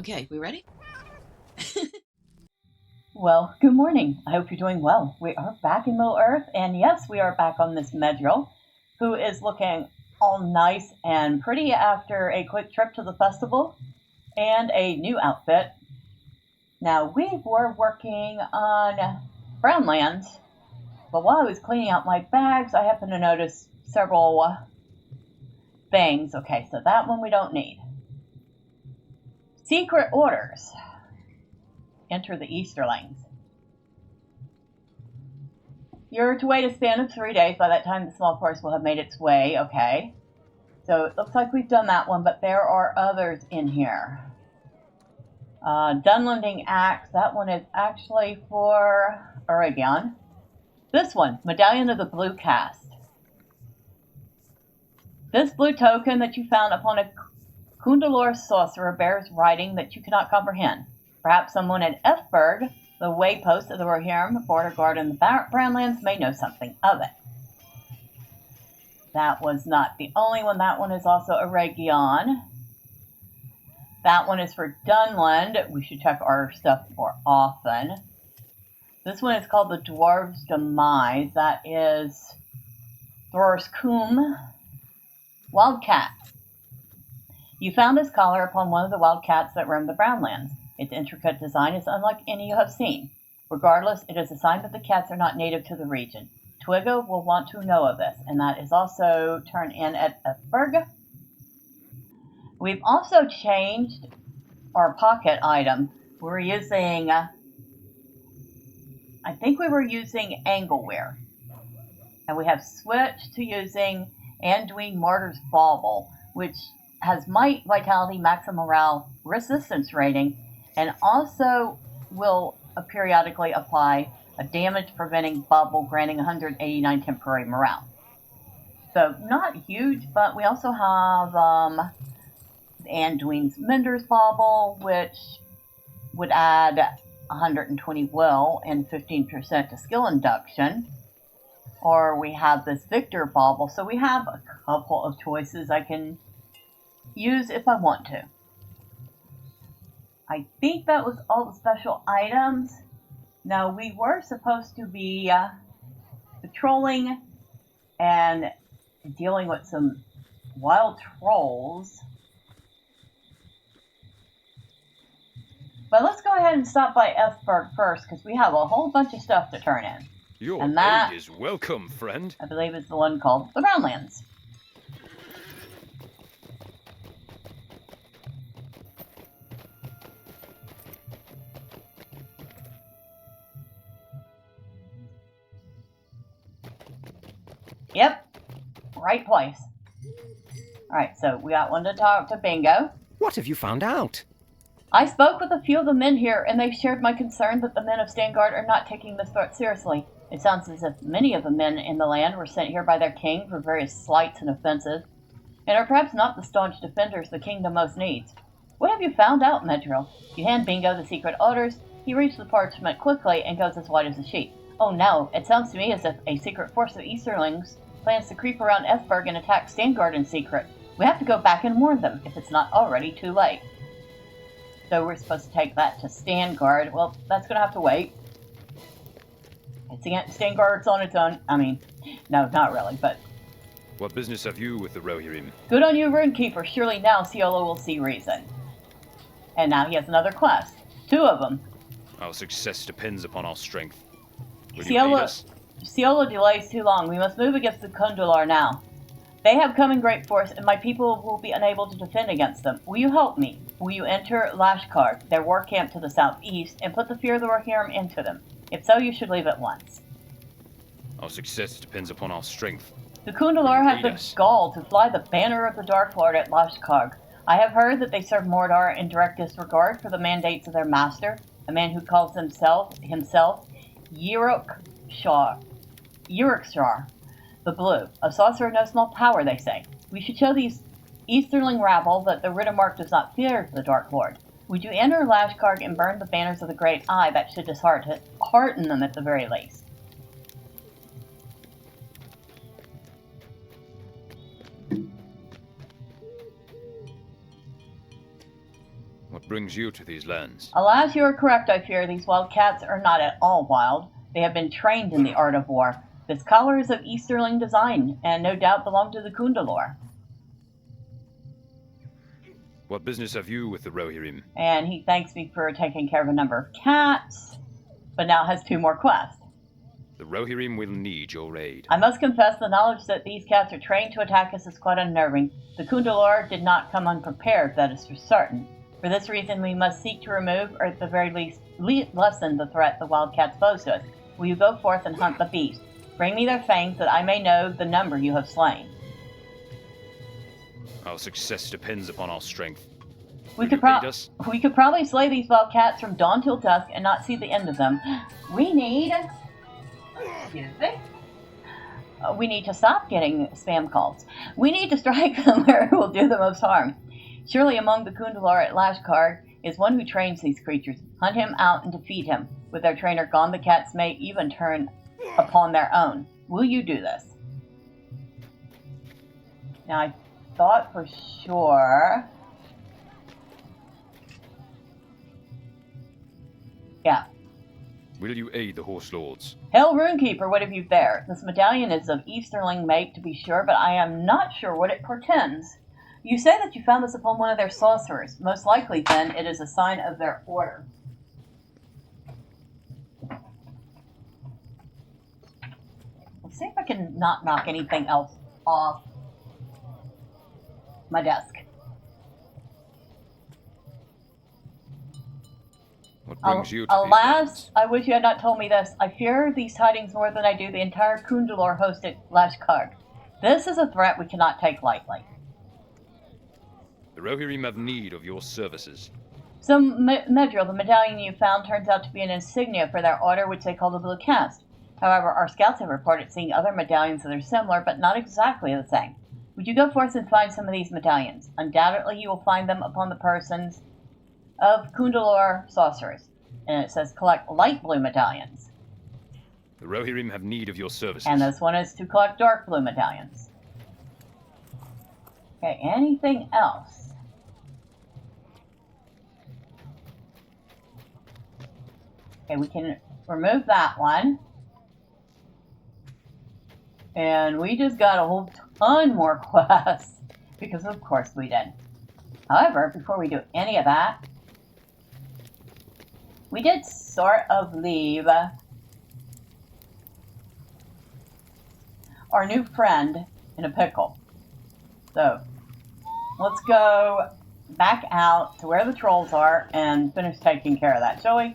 Okay, we ready? Well, good morning. I hope you're doing well. We are back in Middle Earth, and yes, we are back on this Medrielle, who is looking all nice and pretty after a quick trip to the festival and a new outfit. Now, we were working on Brownlands, but while I was cleaning out my bags, I happened to notice several things. Okay, so that one we don't need. Secret orders. Enter the Easterlings. You're to wait a span of 3 days. By that time, the small force will have made its way. Okay. So it looks like we've done that one, but there are others in here. Dunlending Axe. That one is actually for Oregon. This one, Medallion of the Blue Cast. This blue token that you found upon a Kundalor sorcerer bears writing that you cannot comprehend. Perhaps someone at Etheburg, the waypost of the Rohirrim border guard in the Brownlands, may know something of it. That was not the only one. That one is also a Region. That one is for Dunland. We should check our stuff more often. This one is called the Dwarves' Demise. That is Thor's Coombe. Wildcat. You found this collar upon one of the wildcats that roam the Brownlands. Its intricate design is unlike any you have seen. Regardless, it is a sign that the cats are not native to the region. Twiggo will want to know of this, and that is also turned in at Etheburg. We've also changed our pocket item. We're using, I think we were using Angleware. And we have switched to using Anduin Martyr's Bauble, which has Might, Vitality, Maximum Morale, Resistance rating, and also will periodically apply a damage-preventing bubble granting 189 temporary morale. So not huge, but we also have Anduin's Mender's Bauble, which would add 120 will and 15% to skill induction. Or we have this Victor Bauble, so we have a couple of choices I can use if I want to. I think that was all the special items. Now, we were supposed to be patrolling and dealing with some wild trolls. But let's go ahead and stop by Etheburg first, because we have a whole bunch of stuff to turn in. Your and that, aid is welcome, friend. I believe, is the one called the Brownlands. Yep, right place. Alright, so we got one to talk to Bingo. What have you found out? I spoke with a few of the men here, and they've shared my concern that the men of Stangard are not taking this threat seriously. It sounds as if many of the men in the land were sent here by their king for various slights and offenses, and are perhaps not the staunch defenders the kingdom most needs. What have you found out, Medrielle? You hand Bingo the secret orders. He reads the parchment quickly and goes as white as a sheet. Oh no, it sounds to me as if a secret force of Easterlings plans to creep around Etheburg and attack Stangard in secret. We have to go back and warn them, if it's not already too late. So we're supposed to take that to Stangard. Well, that's going to have to wait. Stangard's on its own. I mean, no, not really, but... What business have you with the Rohirrim? Good on you, Runekeeper. Surely now Ciolo will see reason. And now he has another quest. 2 of them. Our success depends upon our strength. Will you aid us? Ciolo delays too long. We must move against the Kundular now. They have come in great force, and my people will be unable to defend against them. Will you help me? Will you enter Lashkar, their war camp to the southeast, and put the fear of the Rohirrim into them? If so, you should leave at once. Our success depends upon our strength. The Kundalar have the gall to fly the banner of the Dark Lord at Lashkar. I have heard that they serve Mordor in direct disregard for the mandates of their master, a man who calls himself Yurukshar, the Blue, a sorcerer of no small power, they say. We should show these Easterling rabble that the Riddermark does not fear the Dark Lord. Would you enter Lashkar and burn the banners of the Great Eye? That should dishearten them at the very least. What brings you to these lands? Alas, you are correct, I fear. These wild cats are not at all wild. They have been trained in the art of war. This collar is of Easterling design, and no doubt belong to the Kundalor. What business have you with the Rohirrim? And he thanks me for taking care of a number of cats, but now has 2 more quests. The Rohirrim will need your aid. I must confess the knowledge that these cats are trained to attack us is quite unnerving. The Kundalor did not come unprepared, that is for certain. For this reason, we must seek to remove, or at the very least, lessen the threat the wild cats pose to us. Will you go forth and hunt the beast? Bring me their fangs that I may know the number you have slain. Our success depends upon our strength. We Will could, you aid us? we could probably slay these wild cats from dawn till dusk and not see the end of them. We need... Excuse me? We need to stop getting spam calls. We need to strike them where it will do the most harm. Surely among the Kundalor at Lashkard is one who trains these creatures. Hunt him out and defeat him. With their trainer gone, the cats may even turn upon their own. Will you do this? Now, I thought for sure... Yeah. Will you aid the Horse Lords? Hail, Runekeeper, what have you there? This medallion is of Easterling make, to be sure, but I am not sure what it portends. You say that you found this upon one of their sorcerers. Most likely, then, it is a sign of their order. Let's see if I can not knock anything else off my desk. What brings you to Alas, these lands? I wish you had not told me this. I fear these tidings more than I do the entire Kundalor host at Lashkard. This is a threat we cannot take lightly. The Rohirrim have need of your services. So, Medrielle, the medallion you found turns out to be an insignia for their order, which they call the Blue Caste. However, our scouts have reported seeing other medallions that are similar, but not exactly the same. Would you go forth and find some of these medallions? Undoubtedly, you will find them upon the persons of Kundalor sorcerers. And it says collect light blue medallions. The Rohirrim have need of your services. And this one is to collect dark blue medallions. Okay, anything else? Okay, we can remove that one. And we just got a whole ton more quests. Because of course we did. However, before we do any of that, we did sort of leave our new friend in a pickle. So, let's go back out to where the trolls are and finish taking care of that, shall we?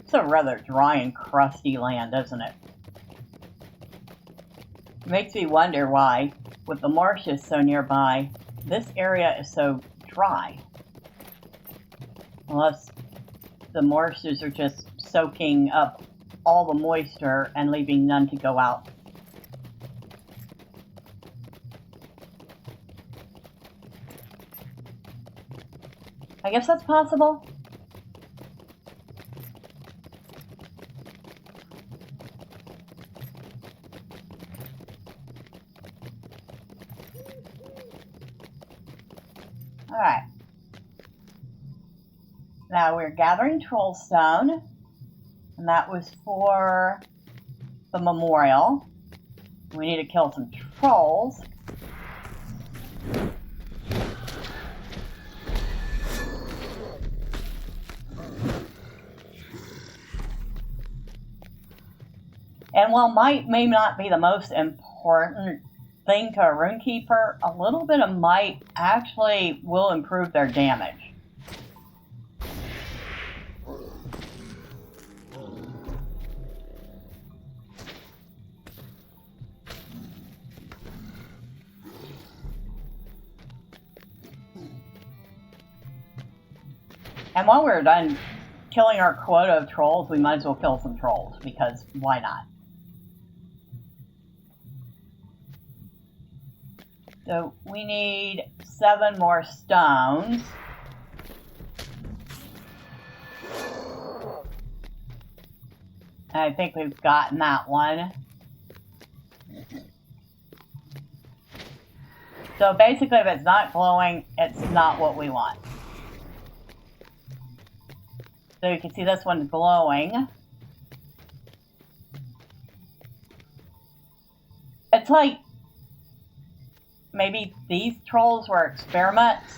It's a rather dry and crusty land, isn't it? It makes me wonder why, with the marshes so nearby, this area is so dry. Unless the marshes are just soaking up all the moisture and leaving none to go out. I guess that's possible. Alright. Now we're gathering Trollstone. And that was for the memorial. We need to kill some trolls. And while might may not be the most important thing to a runekeeper, a little bit of might actually will improve their damage. And while we're done killing our quota of trolls, we might as well kill some trolls, because why not? So we need 7 more stones. And I think we've gotten that one. So basically, if it's not glowing, it's not what we want. So you can see this one's glowing. It's like maybe these trolls were experiments.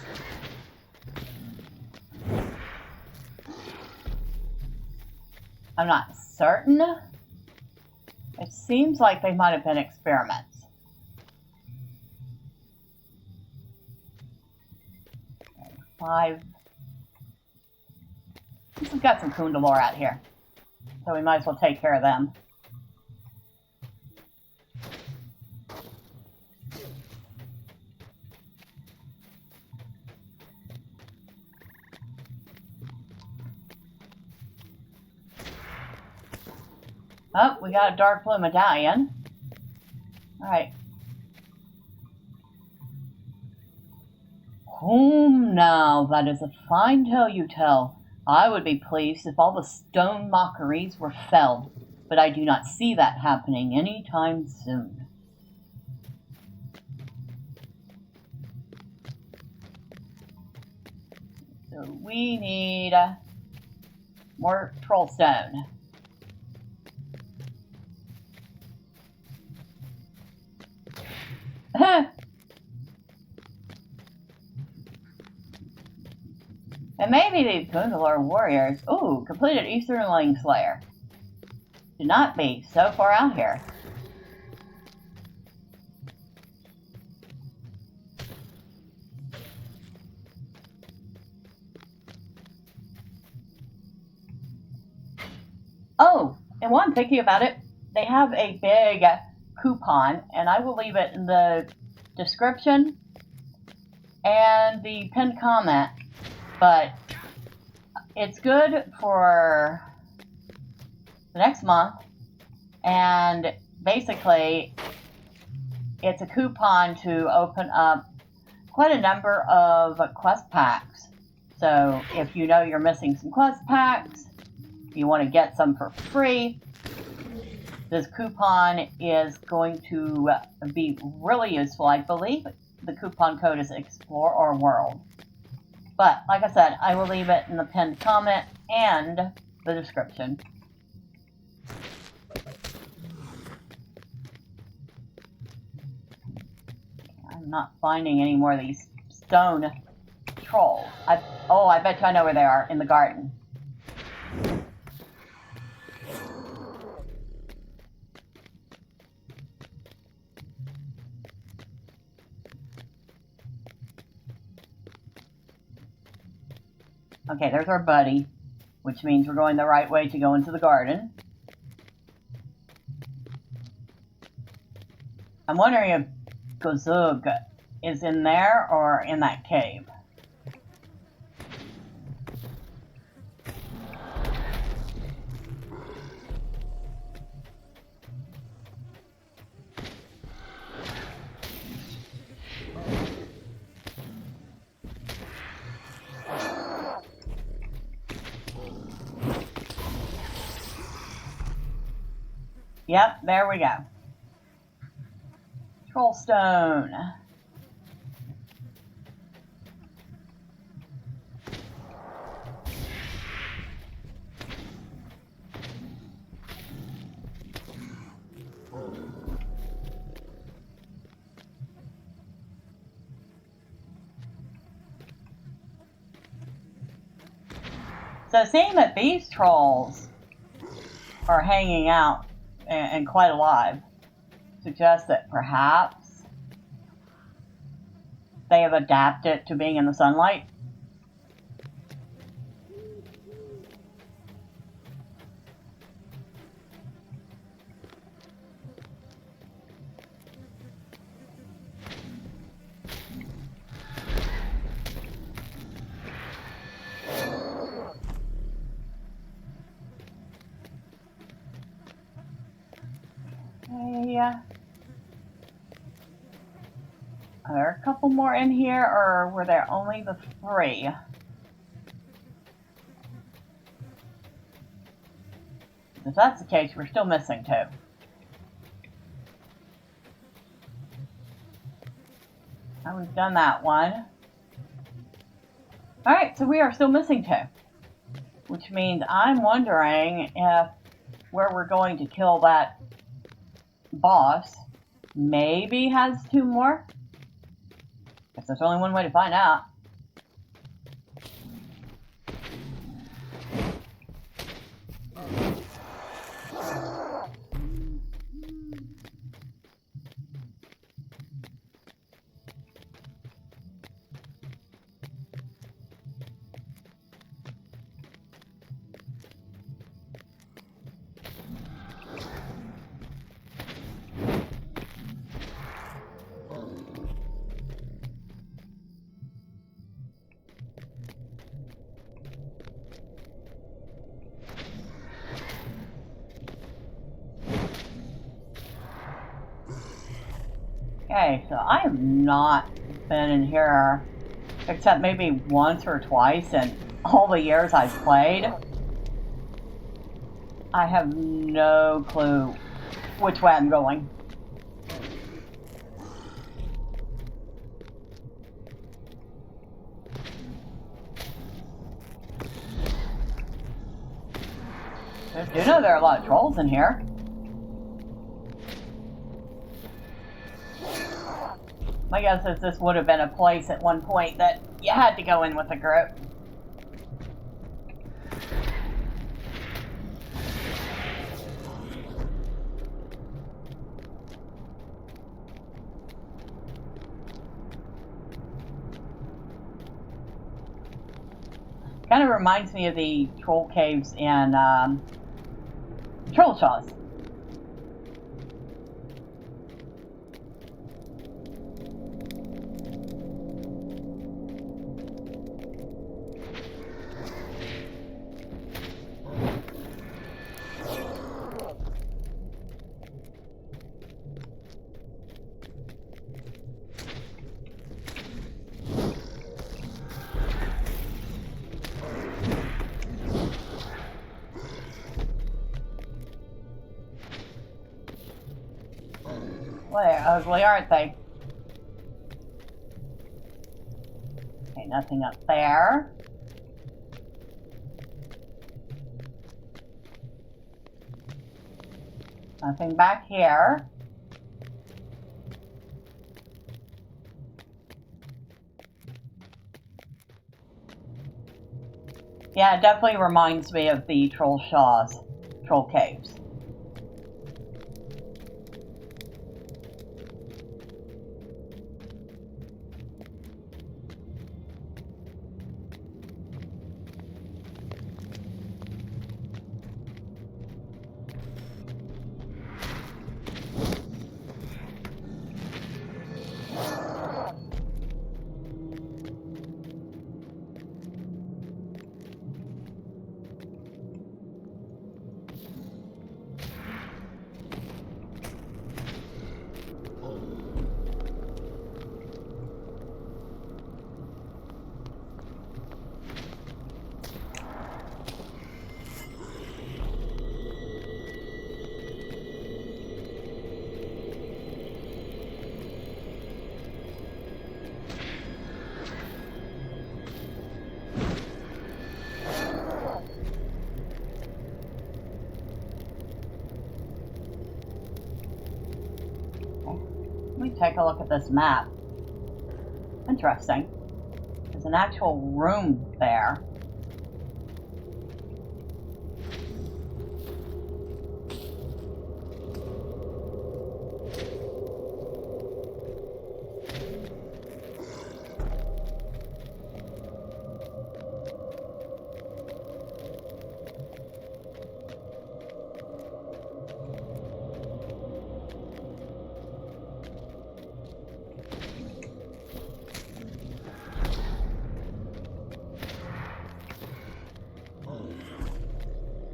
I'm not certain. It seems like they might have been experiments. Okay, 5. We've got some Kundalor out here, so we might as well take care of them. Oh, we got a dark blue medallion. Alright. Now, that is a fine tale you tell. I would be pleased if all the stone mockeries were felled, but I do not see that happening any time soon. So we need more troll stone. And maybe these Kundalor warriors. Ooh, completed Easterling Slayer. Do not be so far out here. Oh, and while I'm thinking about it, they have a big coupon, and I will leave it in the description and the pinned comment. But it's good for the next month, and basically it's a coupon to open up quite a number of quest packs. So if you know you're missing some quest packs, you want to get some for free, this coupon is going to be really useful. I believe the coupon code is Explore or World. But, like I said, I will leave it in the pinned comment and the description. I'm not finding any more of these stone trolls. I bet you I know where they are, in the garden. Okay, there's our buddy, which means we're going the right way to go into the garden. I'm wondering if Gozug is in there or in that cave. Yep, there we go. Troll stone. So seeing that these trolls are hanging out and quite alive suggests that perhaps they have adapted to being in the sunlight. area. Are there a couple more in here, or were there only the 3? If that's the case, we're still missing 2. Now we've done that one. Alright, so we are still missing 2. Which means I'm wondering if where we're going to kill that boss maybe has 2 more. Guess there's only one way to find out. Okay, so I have not been in here except maybe once or twice in all the years I've played. I have no clue which way I'm going. I do know there are a lot of trolls in here. My guess is this would have been a place at one point that you had to go in with a group. Kind of reminds me of the troll caves in Troll Shaws. Well, they're ugly, aren't they? Okay, nothing up there. Nothing back here. Yeah, it definitely reminds me of the Troll Shaws, Troll Caves. Let me take a look at this map. Interesting. There's an actual room there.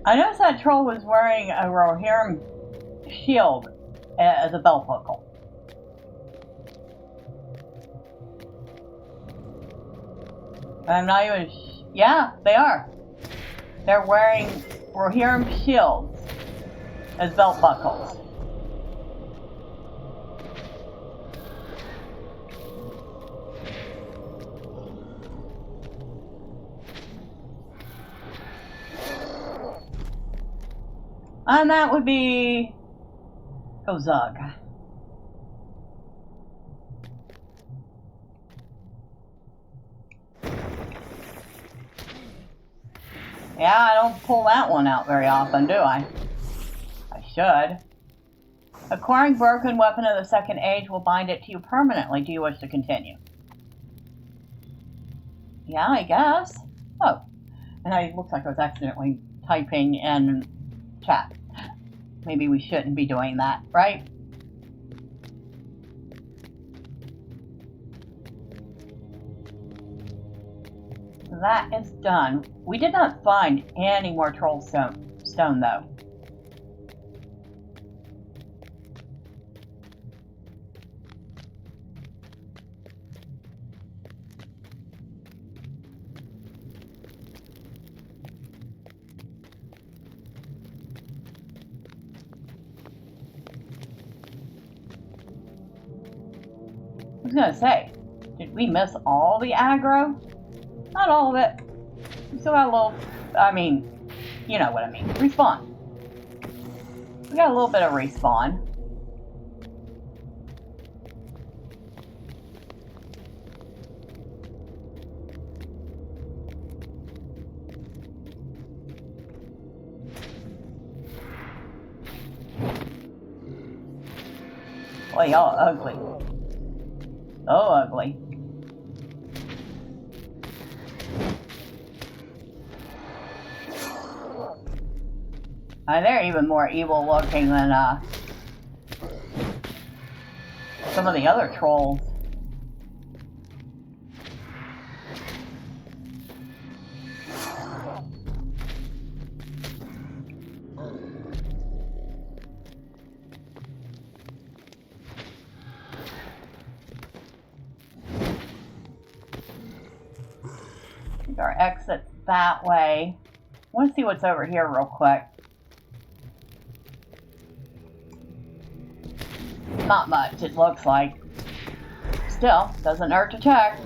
I noticed that troll was wearing a Rohirrim shield as a belt buckle. I'm not even... yeah, they are. They're wearing Rohirrim shields as belt buckles. And that would be Kozug. Yeah, I don't pull that one out very often, do I? I should. Acquiring broken weapon of the second age will bind it to you permanently. Do you wish to continue? Yeah, I guess. Oh, and it looks like I was accidentally typing in chat. Maybe we shouldn't be doing that, right? That is done. We did not find any more troll stone though. I was gonna say, did we miss all the aggro? Not all of it. We still got a little, I mean, you know what I mean. Respawn. We got a little bit of respawn. Boy, y'all ugly. So ugly. They're even more evil looking than some of the other trolls. I think our exit's that way. I want to see what's over here real quick. Not much, it looks like. Still, doesn't hurt to check.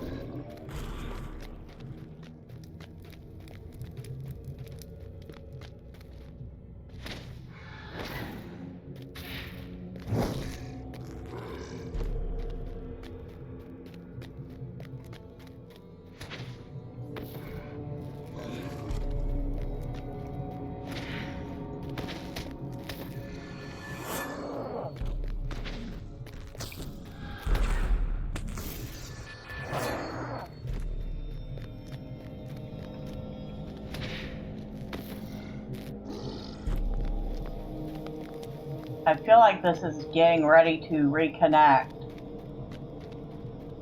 I feel like this is getting ready to reconnect.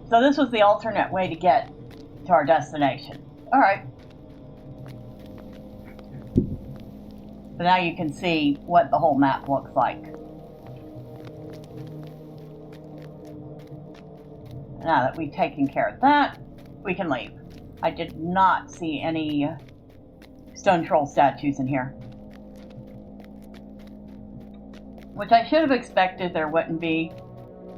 So this was the alternate way to get to our destination. Alright. So now you can see what the whole map looks like. Now that we've taken care of that, we can leave. I did not see any stone troll statues in here. Which I should have expected there wouldn't be,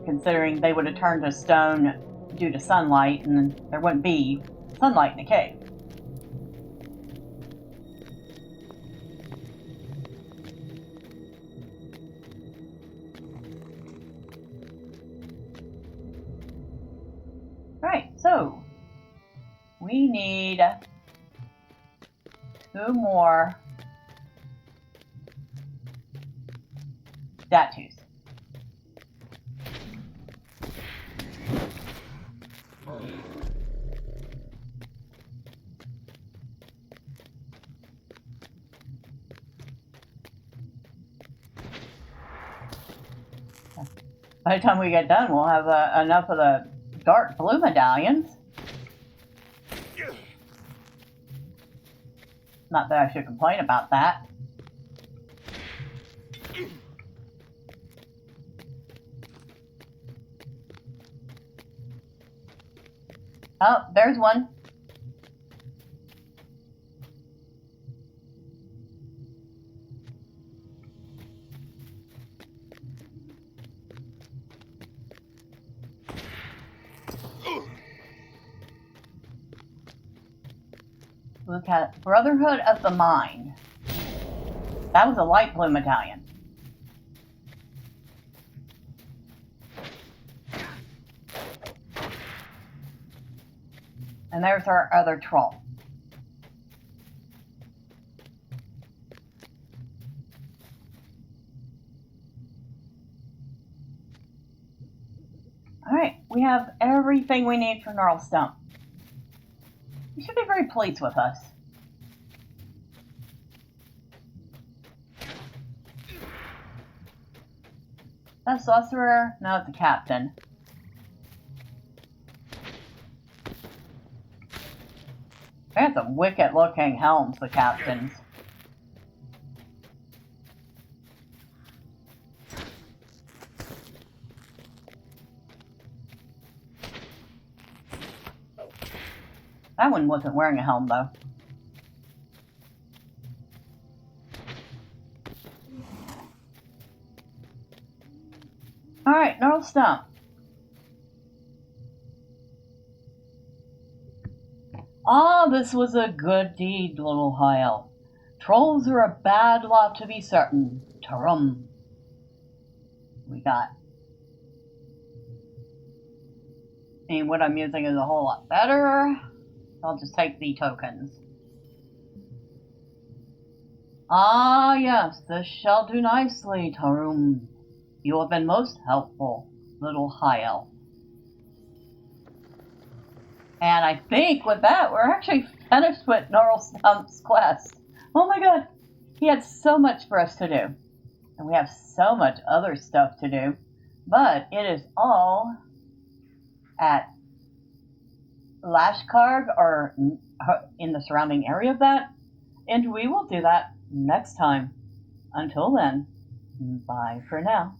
considering they would have turned to stone due to sunlight, and there wouldn't be sunlight in the cave. Right, so we need 2 more statues. By the time we get done, we'll have enough of the dark blue medallions. Not that I should complain about that. Oh, there's one. Look at Brotherhood of the Mind. That was a light blue medallion. And there's our other troll. Alright, we have everything we need for Gnarlstump. You should be very pleased with us. That sorcerer? No, it's a captain. They have some wicked looking helms, the captains. That one wasn't wearing a helm though. Alright, Gnarlstump. Ah, this was a good deed, little high elf. Trolls are a bad lot to be certain. Tarum. We got. And what I'm using is a whole lot better. I'll just take the tokens. Ah, yes, this shall do nicely, Tarum. You have been most helpful, little high elf. And I think with that, we're actually finished with Gnarlstump's quest. Oh my god, he had so much for us to do. And we have so much other stuff to do. But it is all at Lashkarg or in the surrounding area of that. And we will do that next time. Until then, bye for now.